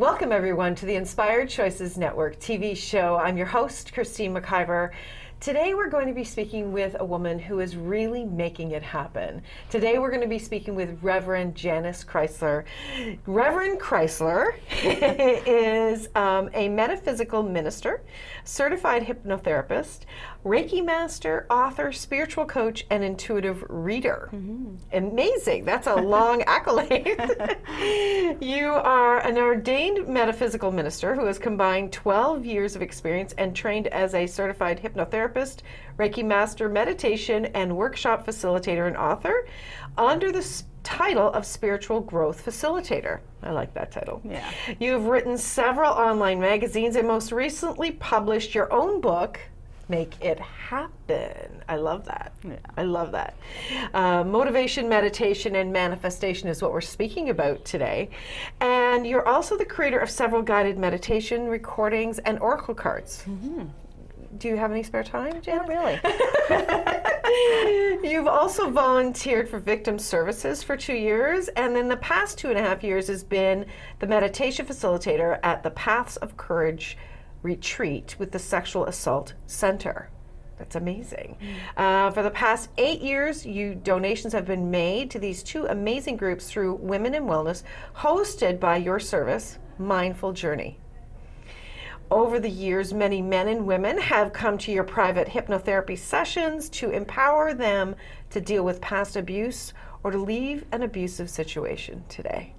Welcome everyone to the Inspired Choices Network TV show. I'm your host, Christine McIver. Today we're going to be speaking with a woman who is really making it happen. Today we're going to be speaking with Reverend Janice Chrysler. Reverend Chrysler is a Metaphysical Minister, Certified Hypnotherapist, Reiki Master, author, spiritual coach, and intuitive reader. Amazing. That's a long accolade. You are an ordained Metaphysical Minister who has combined 12 years of experience and trained as a Certified Hypnotherapist, Reiki Master, meditation, and Workshop Facilitator and author under the title of Spiritual Growth Facilitator. I like that title. Yeah. You've written several online magazines and most recently published your own book, Make It Happen. I love that. Yeah. I love that. Motivation, meditation, and manifestation is what we're speaking about today. And you're also the creator of several guided meditation recordings and oracle cards. Do you have any spare time, Janice? Not really. You've also volunteered for victim services for 2 years, and then the past 2.5 years has been the meditation facilitator at the Paths of Courage retreat with the Sexual Assault Center. That's amazing. For the past 8 years, donations have been made to these two amazing groups through Women in Wellness, hosted by your service, Mindful Journey. Over the years, many men and women have come to your private hypnotherapy sessions to empower them to deal with past abuse or to leave an abusive situation today.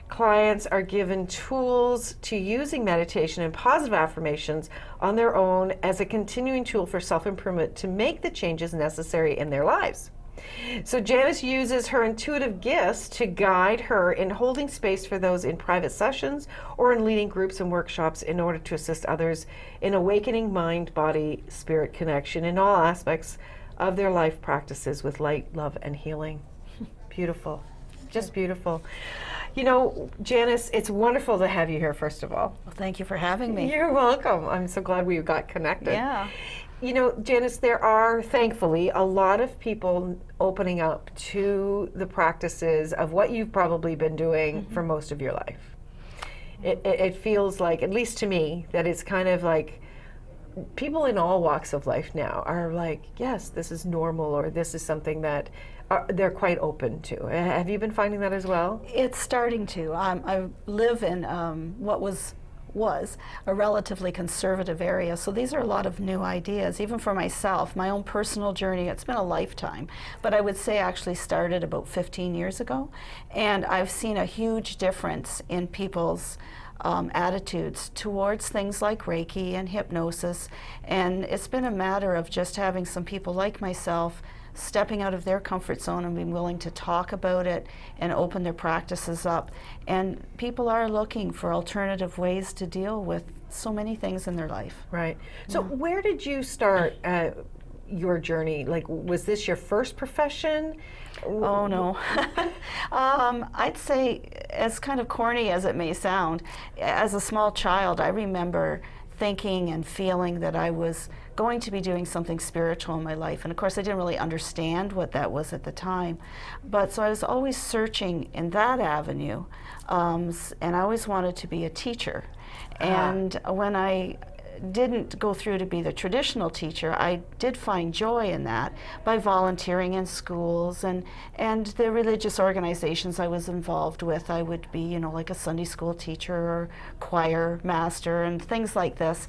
Clients are given tools to using meditation and positive affirmations on their own as a continuing tool for self-improvement to make the changes necessary in their lives. So Janice uses her intuitive gifts to guide her in holding space for those in private sessions or in leading groups and workshops in order to assist others in awakening mind, body, spirit connection in all aspects of their life practices with light, love, and healing. Beautiful. Just beautiful. You know, Janice, it's wonderful to have you here, first of all. Well, thank you for having me. You're welcome. I'm so glad we got connected. Yeah. You know, Janice, there are, thankfully, a lot of people opening up to the practices of what you've probably been doing for most of your life. It feels like, at least to me, that it's kind of like people in all walks of life now are like, yes, this is normal, or this is something that they're quite open to. Have you been finding that as well? It's starting to. I live in what was a relatively conservative area, so these are a lot of new ideas. Even for myself, my own personal journey, it's been a lifetime, but I would say actually started about 15 years ago, and I've seen a huge difference in people's attitudes towards things like Reiki and hypnosis, and it's been a matter of just having some people like myself stepping out of their comfort zone and being willing to talk about it and open their practices up. And people are looking for alternative ways to deal with so many things in their life. Right. So where did you start your journey? Like, was this your first profession? Oh, no. I'd say, as kind of corny as it may sound, as a small child, I remember thinking and feeling that I was going to be doing something spiritual in my life. And of course, I didn't really understand what that was at the time. But so I was always searching in that avenue, and I always wanted to be a teacher. And when I didn't go through to be the traditional teacher, I did find joy in that by volunteering in schools and the religious organizations I was involved with. I would be, you know, like a Sunday school teacher or choir master and things like this,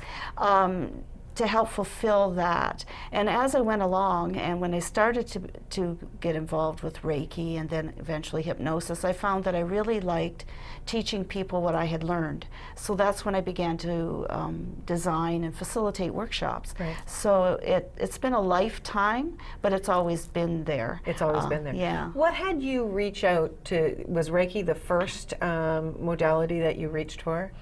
to help fulfill that. And as I went along, and when I started to get involved with Reiki and then eventually hypnosis, I found that I really liked teaching people what I had learned. So that's when I began to design and facilitate workshops. Right. So it's been a lifetime, but it's always been there. It's always been there. Yeah. What had you reach out to? Was Reiki the first modality that you reached for?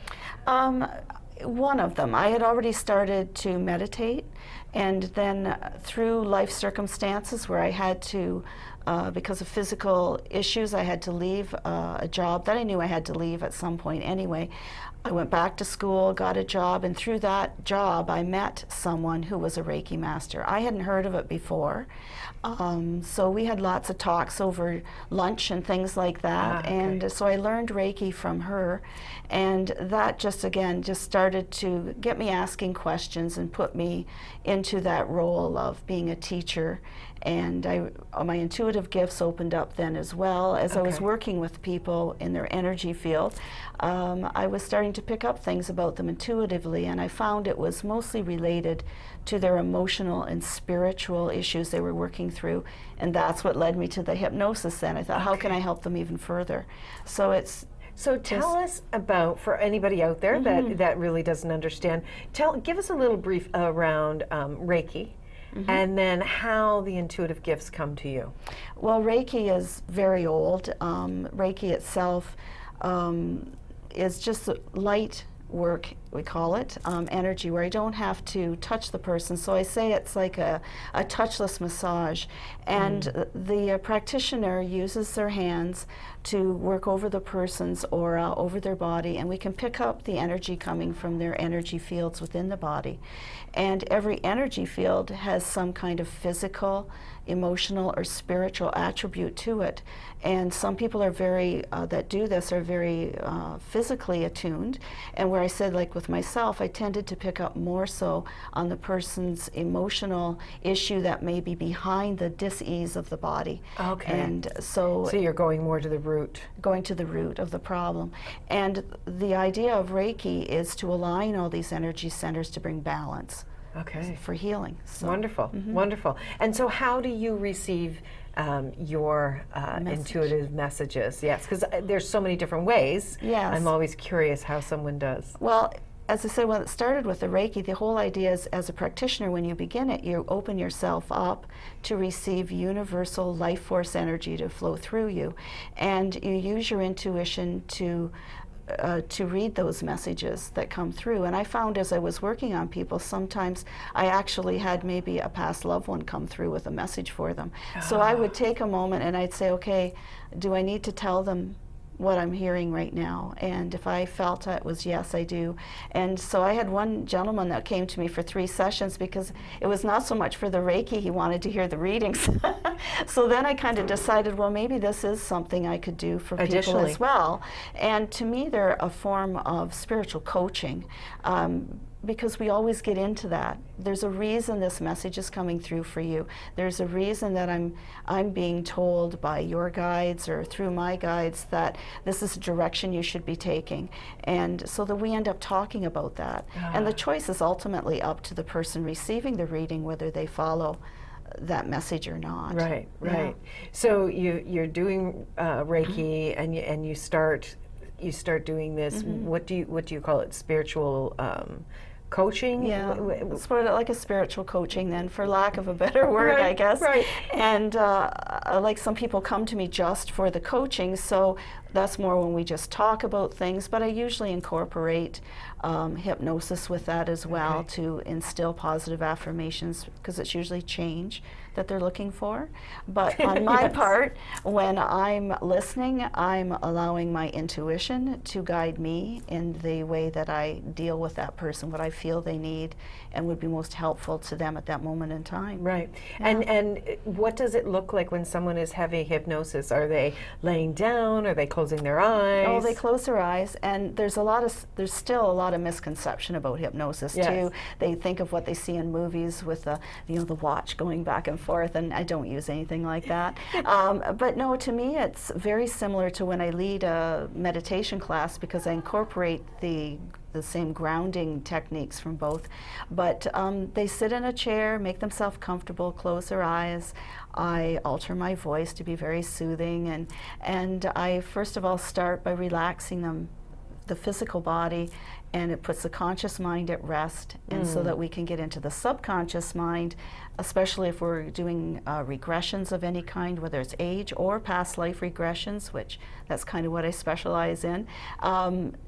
One of them. I had already started to meditate, and then through life circumstances where I had to because of physical issues, I had to leave a job that I knew I had to leave at some point anyway. I went back to school, got a job, and through that job I met someone who was a Reiki Master. I hadn't heard of it before, so we had lots of talks over lunch and things like that, and so I learned Reiki from her, and that just started to get me asking questions and put me into that role of being a teacher. And my intuitive gifts opened up then as well. As I was working with people in their energy field, I was starting to pick up things about them intuitively, and I found it was mostly related to their emotional and spiritual issues they were working through, and that's what led me to the hypnosis then. I thought, how can I help them even further? So tell us about, for anybody out there that really doesn't understand, give us a little brief around Reiki. And then how the intuitive gifts come to you. Well, Reiki is very old. Reiki itself is just light work, we call it, energy, where I don't have to touch the person. So I say it's like a touchless massage. And the practitioner uses their hands to work over the person's aura, over their body, and we can pick up the energy coming from their energy fields within the body. And every energy field has some kind of physical, emotional, or spiritual attribute to it. And some people are that do this are very physically attuned. And where I said, like with myself, I tended to pick up more so on the person's emotional issue that may be behind the dis-ease of the body. Okay. And so you're going more to the root. Going to the root of the problem. And the idea of Reiki is to align all these energy centers to bring balance. Okay. For healing. So. Wonderful, wonderful. And so how do you receive your intuitive messages? Yes, because there's so many different ways. Yes. I'm always curious how someone does. Well, as I said, when it started with the Reiki, the whole idea is, as a practitioner, when you begin it, you open yourself up to receive universal life force energy to flow through you. And you use your intuition to read those messages that come through. And I found as I was working on people, sometimes I actually had maybe a past loved one come through with a message for them. So I would take a moment and I'd say, okay, do I need to tell them what I'm hearing right now? And if I felt it was yes, I do. And so I had one gentleman that came to me for 3 sessions because it was not so much for the Reiki, he wanted to hear the readings. So then I kind of decided, well, maybe this is something I could do for people as well. And to me, they're a form of spiritual coaching. Because we always get into that. There's a reason this message is coming through for you. There's a reason that I'm being told by your guides or through my guides that this is a direction you should be taking. And so that we end up talking about that. And the choice is ultimately up to the person receiving the reading, whether they follow that message or not. Right, right. Yeah. So you're doing Reiki and you start doing this. What do you call it? Spiritual coaching? Yeah, sort of like a spiritual coaching then, for lack of a better word, I guess. Right. And like some people come to me just for the coaching, so that's more when we just talk about things, but I usually incorporate hypnosis with that as well to instill positive affirmations, because it's usually change that they're looking for. But on my part, when I'm listening, I'm allowing my intuition to guide me in the way that I deal with that person, what I feel they need and would be most helpful to them at that moment in time. Right. Yeah. And what does it look like when someone is having hypnosis? Are they laying down? Are they closing their eyes? Oh, they close their eyes, and there's still a lot of misconception about hypnosis too. They think of what they see in movies with the watch going back and forth, and I don't use anything like that. But no, to me it's very similar to when I lead a meditation class, because I incorporate the same grounding techniques from both. But they sit in a chair, make themselves comfortable, close their eyes. I alter my voice to be very soothing, and I first of all start by relaxing them, the physical body, and it puts the conscious mind at rest, and so that we can get into the subconscious mind, especially if we're doing regressions of any kind, whether it's age or past life regressions, which that's kind of what I specialize in.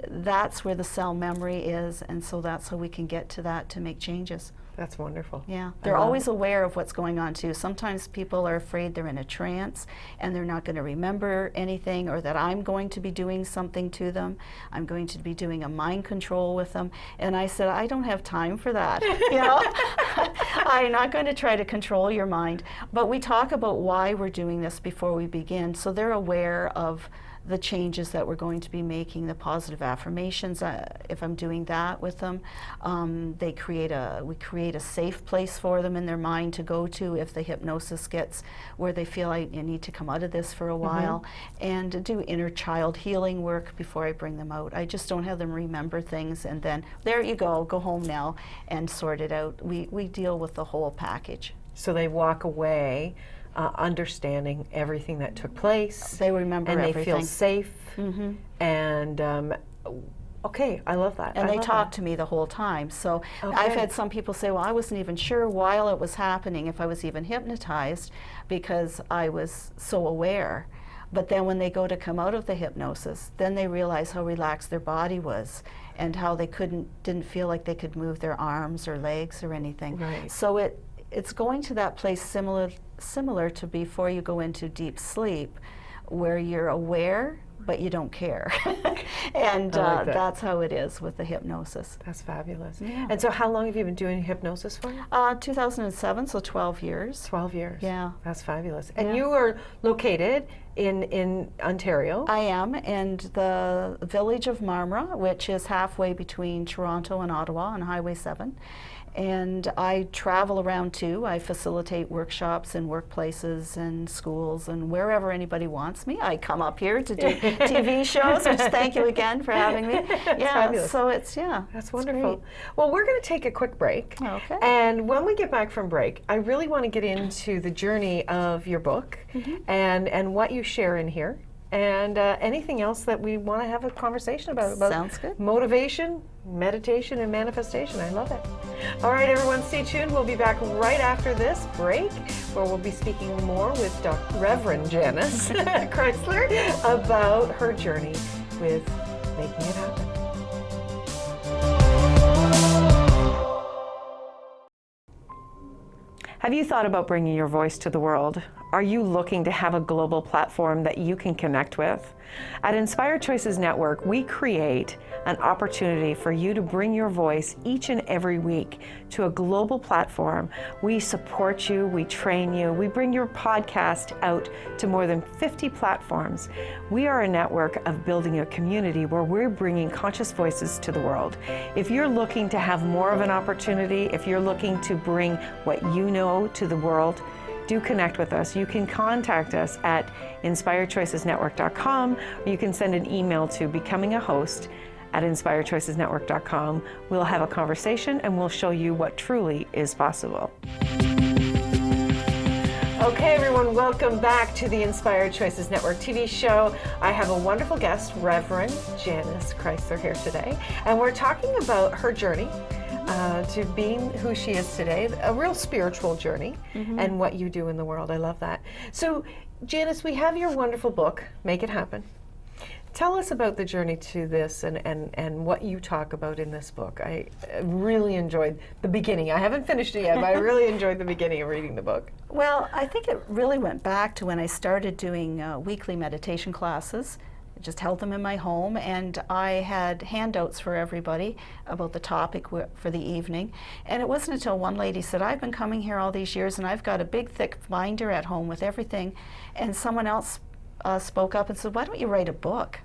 That's where the cell memory is, and so that's how we can get to that to make changes. That's wonderful. Yeah, they're always aware of what's going on too. Sometimes people are afraid they're in a trance and they're not going to remember anything, or that I'm going to be doing something to them. I'm going to be doing a mind control with them. And I said, I don't have time for that. You know, I'm not going to try to control your mind. But we talk about why we're doing this before we begin, so they're aware of the changes that we're going to be making, the positive affirmations. If I'm doing that with them, we create a safe place for them in their mind to go to if the hypnosis gets where they feel I need to come out of this for a while, and do inner child healing work before I bring them out. I just don't have them remember things and then, there you go home now and sort it out. We deal with the whole package. So they walk away understanding everything that took place. They remember and everything. they feel safe. And okay, I love that. And they talk to me the whole time. So I've had some people say, well, I wasn't even sure while it was happening if I was even hypnotized, because I was so aware. But then when they go to come out of the hypnosis, then they realize how relaxed their body was and how they didn't feel like they could move their arms or legs or anything. Right. So it's going to that place similar to before you go into deep sleep, where you're aware but you don't care. And that's how it is with the hypnosis. That's fabulous. Yeah. And so how long have you been doing hypnosis for? 2007, so 12 years. 12 years. Yeah. That's fabulous. And you are located in Ontario? I am in the village of Marmora, which is halfway between Toronto and Ottawa on Highway 7. And I travel around too. I facilitate workshops in workplaces and schools and wherever anybody wants me. I come up here to do TV shows, which thank you again for having me. Yeah, fabulous. so That's wonderful. Well, we're going to take a quick break. Okay. And when we get back from break, I really want to get into the journey of your book and what you share in here. And anything else that we want to have a conversation about. Sounds good. Motivation, meditation, and manifestation. I love it. All right, everyone, stay tuned. We'll be back right after this break, where we'll be speaking more with Reverend Janice Chrysler about her journey with making it happen. Have you thought about bringing your voice to the world? Are you looking to have a global platform that you can connect with? At Inspired Choices Network, we create an opportunity for you to bring your voice each and every week to a global platform. We support you, we train you, we bring your podcast out to more than 50 platforms. We are a network of building a community where we're bringing conscious voices to the world. If you're looking to have more of an opportunity, if you're looking to bring what you know to the world, do connect with us. You can contact us at inspiredchoicesnetwork.com, or you can send an email to becomingahost@inspiredchoicesnetwork.com. We'll have a conversation and we'll show you what truly is possible. Okay, everyone, welcome back to the Inspired Choices Network TV show. I have a wonderful guest, Reverend Janice Chrysler, here today, and we're talking about her journey to being who she is today, a real spiritual journey, and what you do in the world. I love that. So, Janice, we have your wonderful book, Make It Happen. Tell us about the journey to this and what you talk about in this book. I really enjoyed the beginning. I haven't finished it yet, but I really enjoyed the beginning of reading the book. Well, I think it really went back to when I started doing weekly meditation classes. I just held them in my home, and I had handouts for everybody about the topic for the evening. And it wasn't until one lady said, I've been coming here all these years and I've got a big thick binder at home with everything. And someone else spoke up and said, why don't you write a book?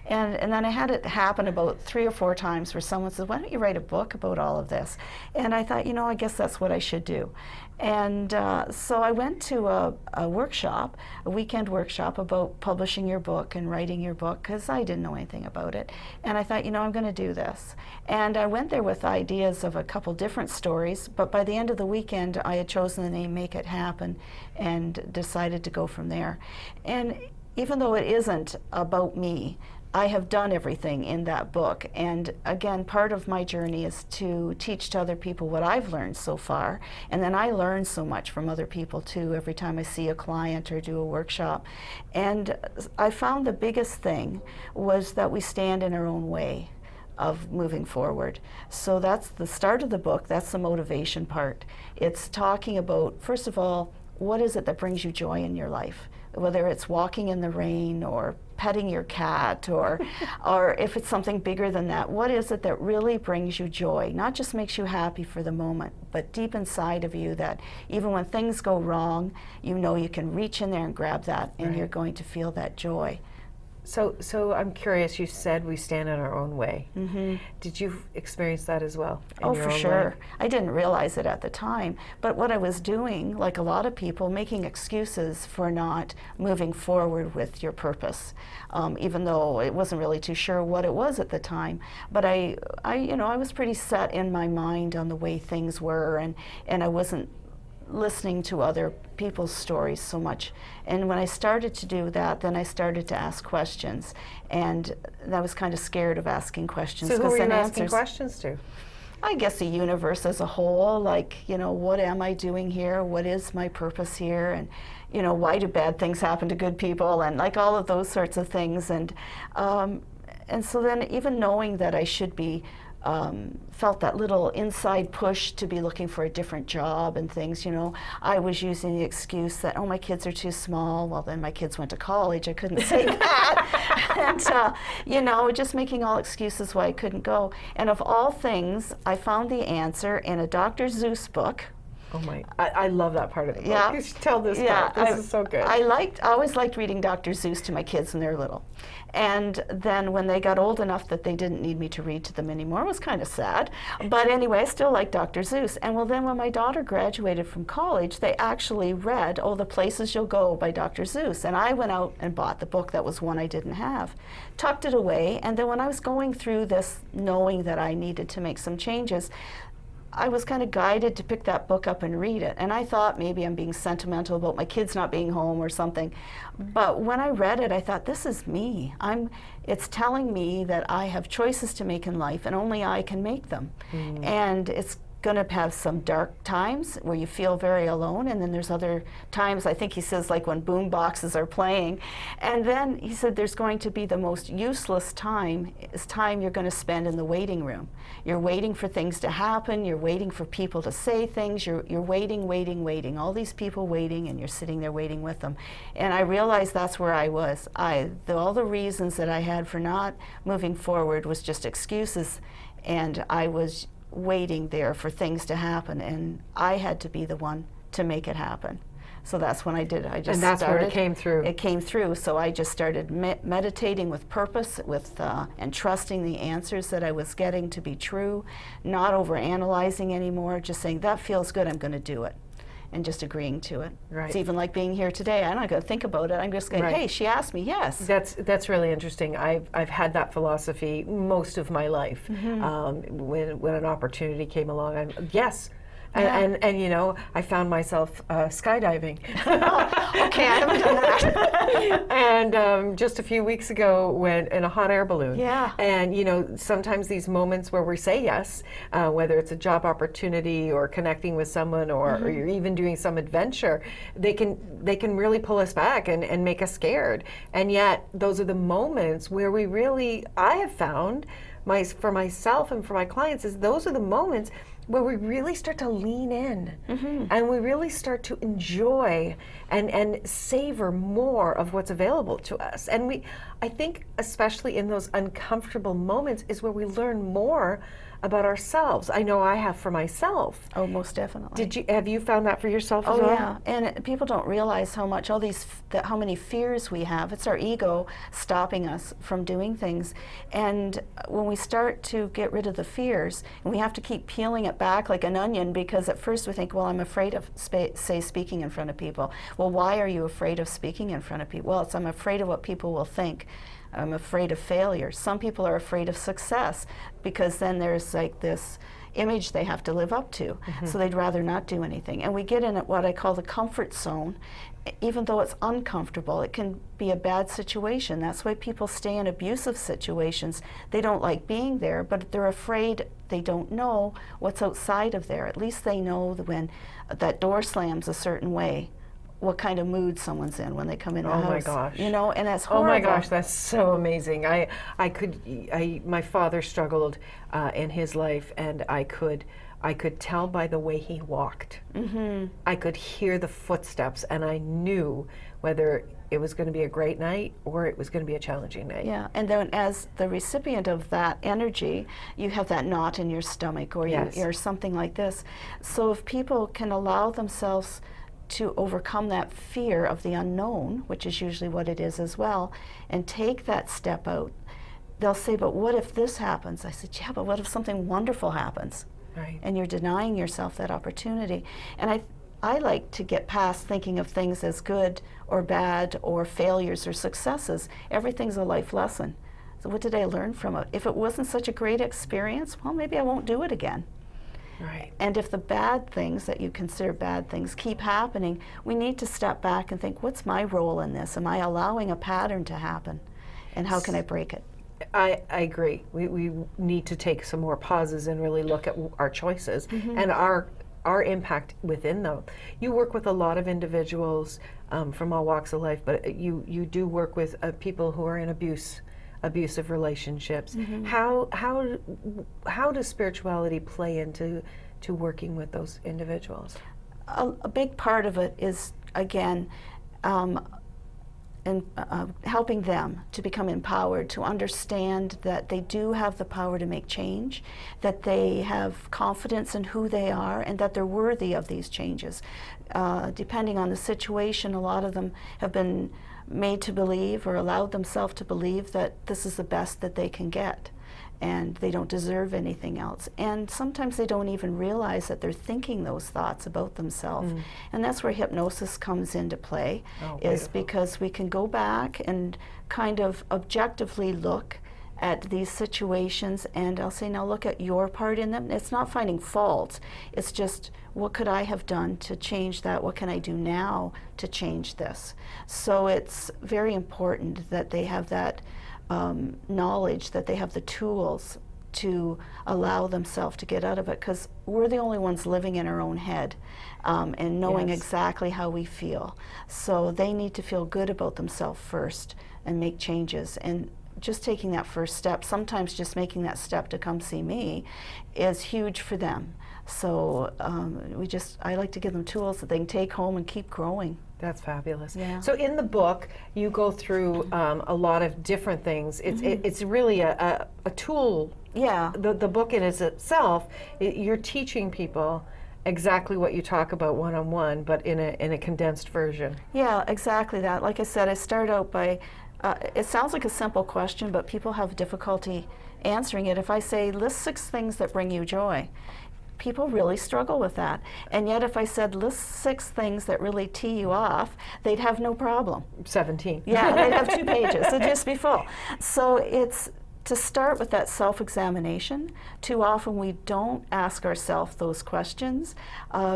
And then I had it happen about 3 or 4 times where someone said, why don't you write a book about all of this? And I thought, I guess that's what I should do. And so I went to a workshop, a weekend workshop about publishing your book and writing your book, because I didn't know anything about it. And I thought, I'm going to do this. And I went there with ideas of a couple different stories, but by the end of the weekend, I had chosen the name Make It Happen and decided to go from there. And even though it isn't about me, I have done everything in that book, and again, part of my journey is to teach to other people what I've learned so far, and then I learn so much from other people too every time I see a client or do a workshop. And I found the biggest thing was that we stand in our own way. of moving forward. So that's the start of the book. That's the motivation part. It's talking about, first of all, what is it that brings you joy in your life? Whether it's walking in the rain or petting your cat or if it's something bigger than that, what is it that really brings you joy? Not just makes you happy for the moment, but deep inside of you that even when things go wrong, you know you can reach in there and grab that and you're going to feel that joy. So I'm curious, you said we stand in our own way. Mm-hmm. Did you experience that as well? Oh, for sure. I didn't realize it at the time. But what I was doing, like a lot of people, making excuses for not moving forward with your purpose, even though it wasn't really too sure what it was at the time. But I was pretty set in my mind on the way things were, and I wasn't listening to other people's stories so much. And when I started to do that, then I started to ask questions. And I was kind of scared of asking questions. So who were you asking questions to? I guess the universe as a whole, like, what am I doing here? What is my purpose here? And, why do bad things happen to good people? And like all of those sorts of things. And so then even knowing that I should be felt that little inside push to be looking for a different job and things, I was using the excuse that, my kids are too small. Well, then my kids went to college. I couldn't say that. And, just making all excuses why I couldn't go. And of all things, I found the answer in a Dr. Seuss book. Oh my, I love that part of the book. Yeah. You should tell this part. This is so good. I always liked reading Dr. Seuss to my kids when they were little. And then when they got old enough that they didn't need me to read to them anymore, it was kind of sad. But anyway, I still liked Dr. Seuss. And then when my daughter graduated from college, they actually read, The Places You'll Go by Dr. Seuss. And I went out and bought the book. That was one I didn't have. Tucked it away. And then when I was going through this, knowing that I needed to make some changes, I was kind of guided to pick that book up and read it. And I thought maybe I'm being sentimental about my kids not being home or something. But when I read it, I thought, this is me. It's telling me that I have choices to make in life and only I can make them. Mm. And it's going to have some dark times where you feel very alone, and then there's other times, I think he says, like when boom boxes are playing. And then he said there's going to be the most useless time is time you're going to spend in the waiting room. You're waiting for things to happen, you're waiting for people to say things, you're waiting, all these people waiting, and you're sitting there waiting with them. And I realized that's where I was. All the reasons that I had for not moving forward was just excuses, and I was waiting there for things to happen, and I had to be the one to make it happen. So that's when I did. And that's where it came through. It came through. So I just started meditating with purpose, and trusting the answers that I was getting to be true, not over-analyzing anymore, just saying, that feels good, I'm going to do it, and just agreeing to it. Right. It's even like being here today. I'm not going to think about it. I'm just going, hey, she asked me, yes. That's really interesting. I've had that philosophy most of my life. Mm-hmm. When an opportunity came along, yes. Yeah. And I found myself skydiving. Okay, I haven't done that. And just a few weeks ago, went in a hot air balloon. Yeah. And sometimes these moments where we say yes, whether it's a job opportunity or connecting with someone, or you're even doing some adventure, they can really pull us back and make us scared. And yet, those are the moments where we really, I have found, for myself and for my clients, is those are the moments where we really start to lean in, and we really start to enjoy and savor more of what's available to us. And I think especially in those uncomfortable moments is where we learn more about ourselves. I know I have for myself. Oh, most definitely. Have you found that for yourself as well? Oh, yeah. And people don't realize how much how many fears we have. It's our ego stopping us from doing things. And when we start to get rid of the fears, and we have to keep peeling it back like an onion, because at first we think, well, I'm afraid of speaking in front of people. Well, why are you afraid of speaking in front of people? Well, I'm afraid of what people will think. I'm afraid of failure. Some people are afraid of success, because then there's like this image they have to live up to. So they'd rather not do anything. And we get in what I call the comfort zone. Even though it's uncomfortable, it can be a bad situation. That's why people stay in abusive situations. They don't like being there, but they're afraid they don't know what's outside of there. At least they know that when that door slams a certain way, what kind of mood someone's in when they come in the house. Oh my gosh. You know, and that's Oh horrible. my gosh, that's so amazing. My father struggled in his life, and I could tell by the way he walked. Mm-hmm. I could hear the footsteps, and I knew whether it was going to be a great night or it was going to be a challenging night. Yeah, and then as the recipient of that energy, you have that knot in your stomach, or Yes. or something like this. So if people can allow themselves to overcome that fear of the unknown, which is usually what it is as well, and take that step out, they'll say, but what if this happens? I said, yeah, but what if something wonderful happens? Right. And you're denying yourself that opportunity. And I like to get past thinking of things as good or bad or failures or successes. Everything's a life lesson. So what did I learn from it? If it wasn't such a great experience, well, maybe I won't do it again. Right. And if the bad things that you consider bad things keep happening, we need to step back and think, what's my role in this? Am I allowing a pattern to happen? And how can I break it? I agree. We need to take some more pauses and really look at our choices and our impact within them. You work with a lot of individuals from all walks of life, but you do work with people who are in abusive relationships. How does spirituality play into working with those individuals? A big part of it is, again, helping them to become empowered, to understand that they do have the power to make change, that they have confidence in who they are, and that they're worthy of these changes. Depending on the situation, a lot of them have been made to believe or allowed themselves to believe that this is the best that they can get, and they don't deserve anything else. And sometimes they don't even realize that they're thinking those thoughts about themselves. And that's where hypnosis comes into play, is because we can go back and kind of objectively look at these situations, and I'll say, now look at your part in them. It's not finding faults, it's just, what could I have done to change that? What can I do now to change this? So it's very important that they have that knowledge, that they have the tools to allow themselves to get out of it, because we're the only ones living in our own head and knowing exactly how we feel. So they need to feel good about themselves first and make changes. And just taking that first step, sometimes just making that step to come see me, is huge for them. So I like to give them tools that they can take home and keep growing. That's fabulous. Yeah. So in the book, you go through a lot of different things. It's really a tool. Yeah. The book in itself, you're teaching people exactly what you talk about one-on-one, but in a condensed version. Yeah, exactly that. Like I said, I start out by, it sounds like a simple question, but people have difficulty answering it. If I say, list 6 things that bring you joy, people really struggle with that. And yet if I said, list 6 things that really tee you off, they'd have no problem. 17. Yeah, they'd have 2 pages. It'd just be full. So it's to start with that self-examination. Too often we don't ask ourselves those questions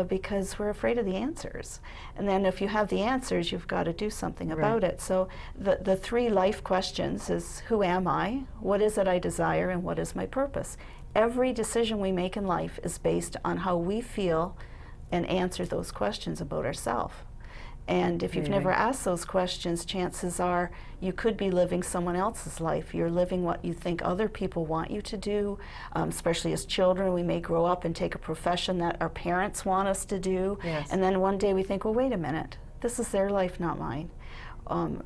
because we're afraid of the answers. And then if you have the answers, you've got to do something about it. So the 3 life questions is, who am I? What is it I desire? And what is my purpose? Every decision we make in life is based on how we feel and answer those questions about ourselves. And if you've never asked those questions, chances are you could be living someone else's life. You're living what you think other people want you to do, especially as children. We may grow up and take a profession that our parents want us to do. Yes. And then one day we think, well, wait a minute, this is their life, not mine.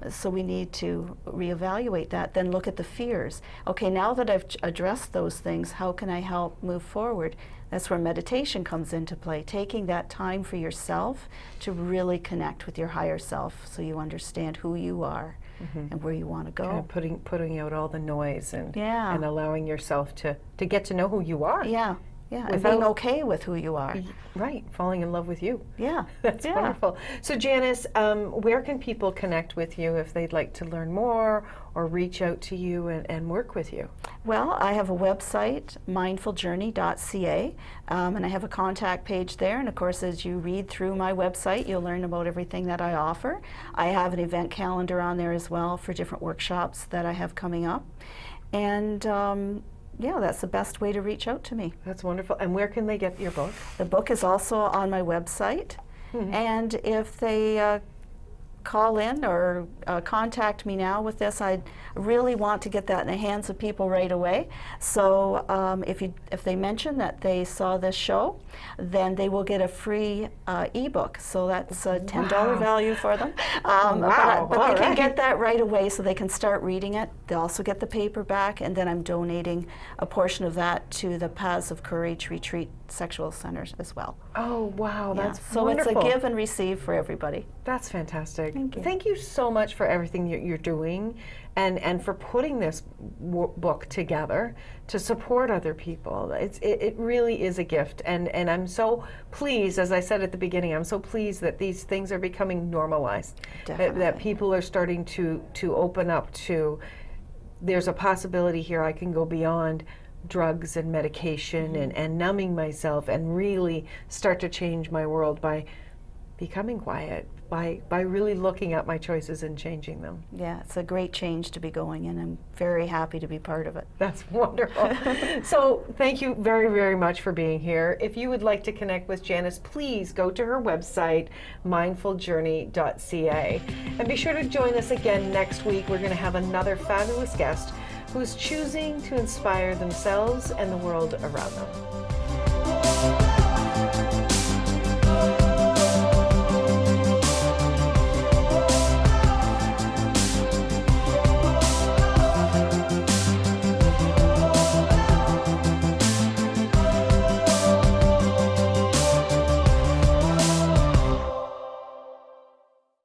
So we need to reevaluate that, then look at the fears. Okay, now that I've addressed those things, how can I help move forward? That's where meditation comes into play, taking that time for yourself to really connect with your higher self so you understand who you are and where you want to go. Kind of putting out all the noise and Yeah. and allowing yourself to get to know who you are. Yeah, yeah, and Without- being okay with who you are. Right, falling in love with you. Yeah, That's yeah. wonderful. So Janice, where can people connect with you if they'd like to learn more or reach out to you and work with you? Well, I have a website, mindfuljourney.ca, and I have a contact page there. And of course, as you read through my website, you'll learn about everything that I offer. I have an event calendar on there as well for different workshops that I have coming up. And yeah, that's the best way to reach out to me. That's wonderful. And where can they get your book? The book is also on my website, And if they call in or contact me now with this, I really want to get that in the hands of people right away. So if they mention that they saw this show, then they will get a free ebook. So that's a $10 value for them. But they can get that right away, so they can start reading it. They'll also get the paperback, and then I'm donating a portion of that to the Paths of Courage Retreat Sexual Centers as well. Oh, wow, that's so wonderful. it's a give and receive for everybody. That's fantastic. Thank you. Thank you so much for everything you're doing, and for putting this book together to support other people. It really is a gift, and I'm so pleased, as I said at the beginning, I'm so pleased that these things are becoming normalized. That people are starting to open up to, there's a possibility here I can go beyond drugs and medication and numbing myself and really start to change my world by becoming quiet, by really looking at my choices and changing them. Yeah, it's a great change to be going in. I'm very happy to be part of it. That's wonderful. So thank you very, very much for being here. If you would like to connect with Janice, please go to her website, mindfuljourney.ca. And be sure to join us again next week. We're going to have another fabulous guest who's choosing to inspire themselves and the world around them.